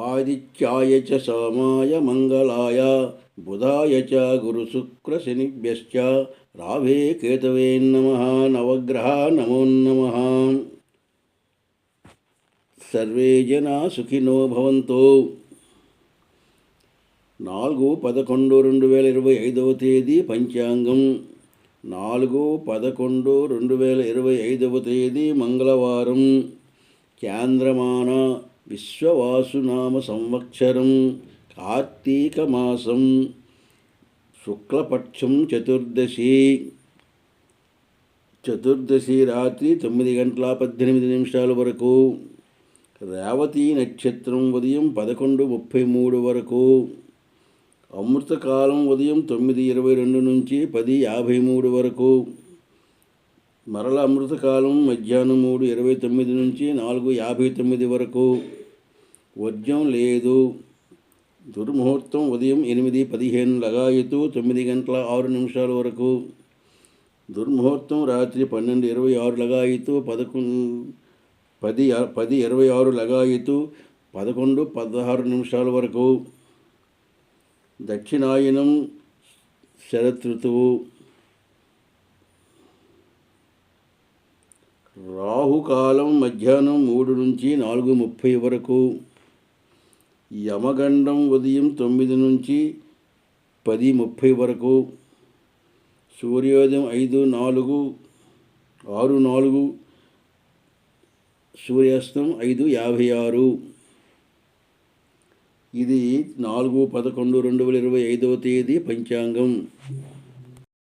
ఆదిత్యాయ చ సోమాయ మంగళాయ బుధాయ చ గురుశుక్రశనిభ్యశ్చ రాహవే కేతవే నమః. నవగ్రహ నమో నమః. సర్వే జనా సుఖినో భవంతు. 4/11/2025 తేదీ పంచాంగం. 4/11/2025 తేదీ మంగళవారం. చాంద్రమాన విశ్వవాసునామ సంవత్సరం కార్తీక మాసం శుక్లపక్షం చతుర్దశి రాత్రి 9:18 వరకు. రేవతి నక్షత్రం ఉదయం 11:33 వరకు. అమృతకాలం ఉదయం 9:22 నుంచి 10:53 వరకు. మరల అమృతకాలం మధ్యాహ్నం 3:29 నుంచి 4:59 వరకు. వర్జ్యం లేదు. దుర్ముహూర్తం ఉదయం 8:15 లగాయతు 9:06 వరకు. దుర్ముహూర్తం రాత్రి 12:26 లగాయతు 10:26 లగాయతు 11:16 వరకు. దక్షిణాయనం శరతృతువు. రాహుకాలం మధ్యాహ్నం 3 నుంచి 4:30 వరకు. యమగండం ఉదయం 9 నుంచి 10:30 వరకు. సూర్యోదయం 6:04, సూర్యాస్తం 5:56. ఇది 4/11/2025 తేదీ పంచాంగం.